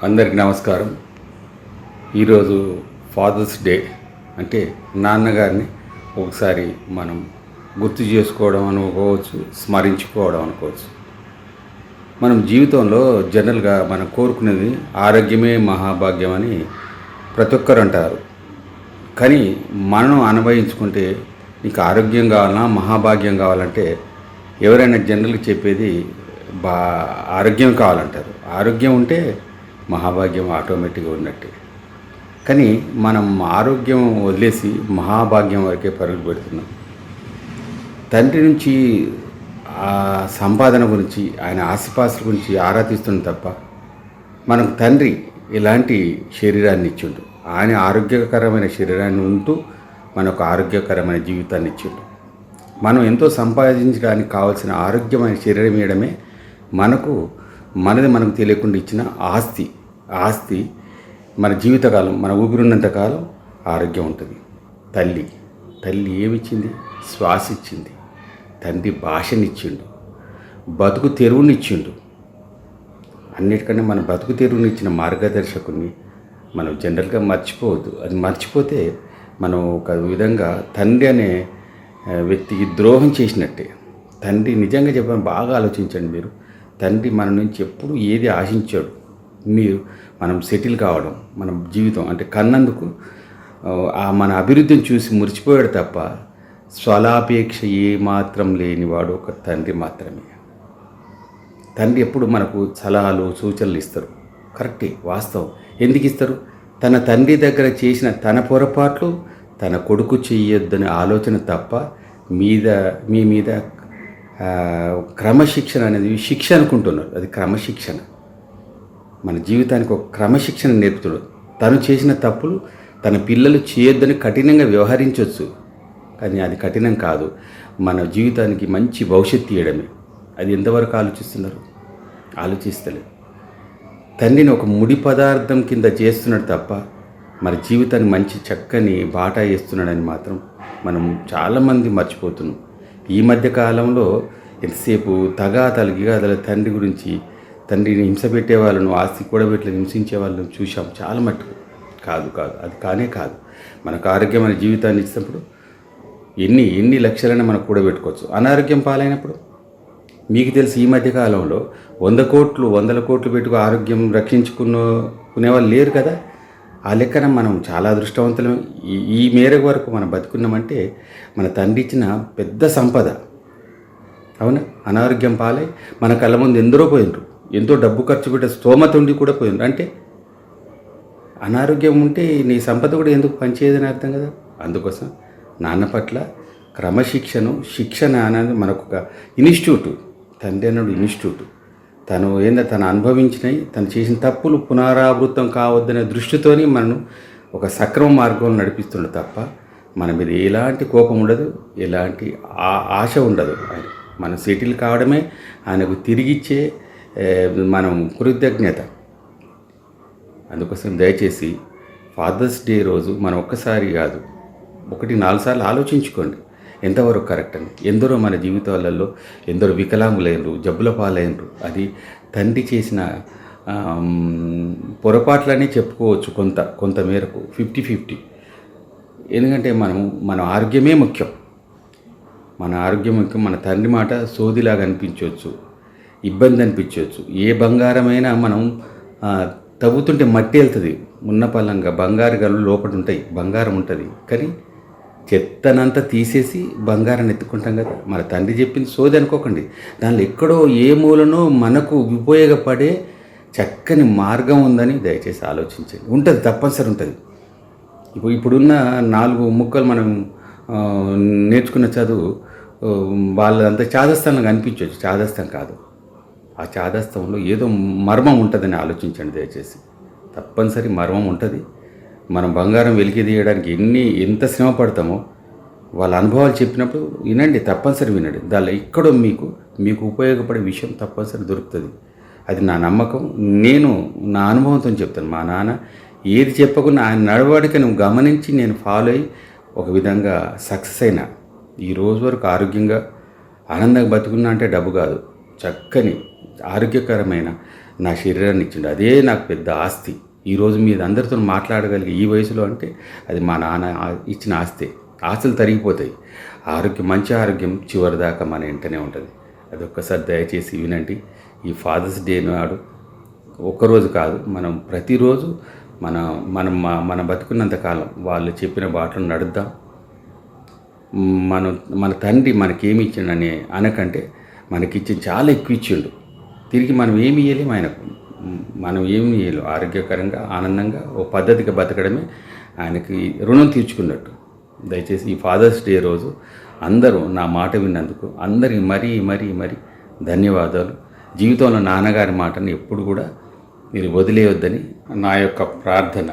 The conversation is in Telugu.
అందరికీ నమస్కారం. ఈరోజు ఫాదర్స్ డే. అంటే నాన్నగారిని ఒకసారి మనం గుర్తు చేసుకోవడం అనుకోవచ్చు, స్మరించుకోవడం అనుకోవచ్చు. మనం జీవితంలో జనరల్గా మనం కోరుకునేది ఆరోగ్యమే మహాభాగ్యం అని ప్రతి ఒక్కరు అంటారు. కానీ మనం అనుభవించుకుంటే నీకు ఆరోగ్యం కావాలన్నా మహాభాగ్యం కావాలంటే ఎవరైనా జనరల్గా చెప్పేది ఆరోగ్యం కావాలంటారు. ఆరోగ్యం ఉంటే మహాభాగ్యం ఆటోమేటిక్గా ఉన్నట్టే. కానీ మనం ఆరోగ్యం వదిలేసి మహాభాగ్యం వరకే పరుగులు పెడుతున్నాం. తండ్రి నుంచి ఆ సంపాదన గురించి, ఆయన ఆస్తిపాస్తుల గురించి ఆరా తీస్తున్నాం తప్ప మనకు తండ్రి ఎలాంటి శరీరాన్ని ఇచ్చిండు, ఆయన ఆరోగ్యకరమైన శరీరాన్ని ఉంటూ మనకు ఆరోగ్యకరమైన జీవితాన్ని ఇచ్చిండు. మనం ఎంతో సంపాదించడానికి కావాల్సిన ఆరోగ్యమైన శరీరం ఇవ్వడమే మనకు తెలియకుండా ఇచ్చిన ఆస్తి. మన జీవితకాలం, మన ఊపిరిన్నంతకాలం ఆరోగ్యం ఉంటుంది. తల్లి ఏమిచ్చింది? శ్వాస ఇచ్చింది. తండ్రి భాషనిచ్చిండు, బతుకు తెరువునిచ్చిండు. అన్నిటికన్నా మన బతుకు తెరువునిచ్చిన మార్గదర్శకుని మనం జనరల్గా మర్చిపోవద్దు. అది మర్చిపోతే మనం ఒక విధంగా తండ్రి అనే వ్యక్తికి ద్రోహం చేసినట్టే. తండ్రి నిజంగా చెప్పని బాగా ఆలోచించండి మీరు. తండ్రి మన నుంచి ఎప్పుడు ఏది ఆశించాడు? మనం సెటిల్ కావడం, మన జీవితం అంటే కన్నందుకు మన అభివృద్ధిని చూసి మురిచిపోయాడు తప్ప స్వలాపేక్ష ఏమాత్రం లేనివాడు ఒక తండ్రి మాత్రమే. తండ్రి ఎప్పుడు మనకు సలహాలు సూచనలు ఇస్తారు. కరెక్టే, వాస్తవం. ఎందుకు ఇస్తారు? తన తండ్రి దగ్గర చేసిన తన పొరపాట్లు తన కొడుకు చెయ్యొద్దనే ఆలోచన తప్ప మీ మీద క్రమశిక్షణ అనేది శిక్ష అనుకుంటున్నారు. అది క్రమశిక్షణ. మన జీవితానికి ఒక క్రమశిక్షణ నేర్పుతాడు. తను చేసిన తప్పులు తన పిల్లలు చేయొద్దని కఠినంగా వ్యవహరించవచ్చు, కానీ అది కఠినం కాదు. మన జీవితానికి మంచి భవిష్యత్తు ఇవ్వడమే. అది ఎంతవరకు ఆలోచిస్తున్నారు? ఆలోచిస్తలేదు. తండ్రిని ఒక ముడి పదార్థం కింద చేస్తున్నాడు తప్ప మన జీవితాన్ని మంచి చక్కని బాటా వేస్తున్నాడని మాత్రం మనం చాలామంది మర్చిపోతున్నాం. ఈ మధ్య కాలంలో ఎంతసేపు తగాదల తండ్రి గురించి, తండ్రిని హింస పెట్టే వాళ్ళను, ఆస్తి కూడబెట్టి హింసించే వాళ్ళను చూసాం చాలా మట్టుకు. కాదు, అది కాదు. మనకు ఆరోగ్యమైన జీవితాన్ని ఇచ్చినప్పుడు ఎన్ని లక్షలైనా మనం కూడబెట్టుకోవచ్చు. అనారోగ్యం పాలైనప్పుడు మీకు తెలిసి ఈ మధ్య కాలంలో 100 కోట్లు పెట్టుకు ఆరోగ్యం రక్షించుకునే వాళ్ళు లేరు కదా. ఆ లెక్కన మనం చాలా అదృష్టవంతులం. ఈ మేరకు వరకు మనం బతుకున్నామంటే మన తండ్రి ఇచ్చిన పెద్ద సంపద. అవునా? అనారోగ్యం పాలై మన కళ్ళ ముందు ఎందరో పోయినరు, ఎంతో డబ్బు ఖర్చు పెట్టే స్తోమత ఉండి కూడా పోయినరు. అంటే అనారోగ్యం ఉంటే నీ సంపద కూడా ఎందుకు పనిచేయదని అర్థం కదా. అందుకోసం నాన్న పట్ల శిక్షణ అనేది మనకు ఒక ఇన్స్టిట్యూట్. తండ్రి అన్నాడు ఇన్స్టిట్యూట్. తను అనుభవించినవి, తను చేసిన తప్పులు పునరావృతం కావద్దనే దృష్టితోని మనను ఒక సక్రమ మార్గంలో నడిపిస్తుండే తప్ప మన మీద ఎలాంటి కోపం ఉండదు, ఎలాంటి ఆశ ఉండదు. మనం సెటిల్ కావడమే ఆయనకు తిరిగిచ్చే మనం కృతజ్ఞత. అందుకోసం దయచేసి ఫాదర్స్ డే రోజు మనం ఒక్కసారి కాదు, 1-4 సార్లు ఆలోచించుకోండి ఎంతవరకు కరెక్ట్ అని. ఎందరో మన జీవితాలలో ఎందరో వికలాంగులైనరు, జబ్బుల పాలైనరు. అది తండ్రి చేసిన పొరపాట్లనే చెప్పుకోవచ్చు. కొంత మేరకు 50-50. ఎందుకంటే మన ఆరోగ్యమే ముఖ్యం. మన తండ్రి మాట సోదిలాగా అనిపించవచ్చు, ఇబ్బంది అనిపించవచ్చు. ఏ బంగారమైనా మనం తవ్వుతుంటే మట్టి వెళ్తుంది. ఉన్న పలంగా బంగారు గనులు లోపల ఉంటాయి, బంగారం ఉంటుంది. కానీ చెత్తనంతా తీసేసి బంగారాన్ని ఎత్తుకుంటాం కదా. మన తండ్రి చెప్పింది సోది అనుకోకండి. దానిలో ఎక్కడో ఏ మూలనో మనకు ఉపయోగపడే చక్కని మార్గం ఉందని దయచేసి ఆలోచించండి. ఉంటుంది, తప్పనిసరి ఉంటుంది. ఇప్పుడున్న 4 ముక్కలు మనం నేర్చుకున్న చదువు వాళ్ళంతా చాదస్థానంగా అనిపించవచ్చు. చాదస్తం కాదు. ఆ చాదస్తంలో ఏదో మర్మం ఉంటుందని ఆలోచించండి దయచేసి. తప్పనిసరి మర్మం ఉంటుంది. మనం బంగారం వెలికి తీయడానికి ఎంత శ్రమ పడతామో వాళ్ళ అనుభవాలు చెప్పినప్పుడు వినండి, తప్పనిసరి వినండి. దానిలో ఎక్కడో మీకు ఉపయోగపడే విషయం తప్పనిసరి దొరుకుతుంది. అది నా నమ్మకం. నేను నా అనుభవంతో చెప్తాను. మా నాన్న ఏది చెప్పకుండా ఆయన నడవడికను గమనించి నేను ఫాలో అయ్యి ఒక విధంగా సక్సెస్ అయినా. ఈ రోజు వరకు ఆరోగ్యంగా ఆనందంగా బతుకున్నా అంటే డబ్బు కాదు, చక్కని ఆరోగ్యకరమైన నా శరీరాన్ని ఇచ్చిండు. అదే నాకు పెద్ద ఆస్తి. ఈరోజు మీరు అందరితో మాట్లాడగలిగే ఈ వయసులో అంటే అది మా నాన్న ఇచ్చిన ఆస్తి. ఆస్తులు తరిగిపోతాయి. ఆరోగ్యం, మంచి ఆరోగ్యం చివరిదాకా మన వెంటనే ఉంటుంది. అది ఒక్కసారి దయచేసి వినండి. ఈ ఫాదర్స్ డే నాడు ఒక్కరోజు కాదు, మనం ప్రతిరోజు మన బతుకున్నంత కాలం వాళ్ళు చెప్పిన బాటలు నడుద్దాం. మన తండ్రి మనకేమి ఇచ్చిండని అనకంటే మనకిచ్చింది చాలా ఎక్కువ ఇచ్చిండు. తిరిగి మనం ఏమి ఇవ్వలేము ఆయనకు. మనం ఏమి ఇవ్వలేము. ఆరోగ్యకరంగా, ఆనందంగా, ఓ పద్ధతిగా బతకడమే ఆయనకి రుణం తీర్చుకున్నట్టు. దయచేసి ఈ ఫాదర్స్ డే రోజు అందరూ నా మాట విన్నందుకు అందరికి మరీ ధన్యవాదాలు. జీవితంలో నాన్నగారి మాటని ఎప్పుడు కూడా మీరు వదిలేయొద్దని నా యొక్క ప్రార్థన.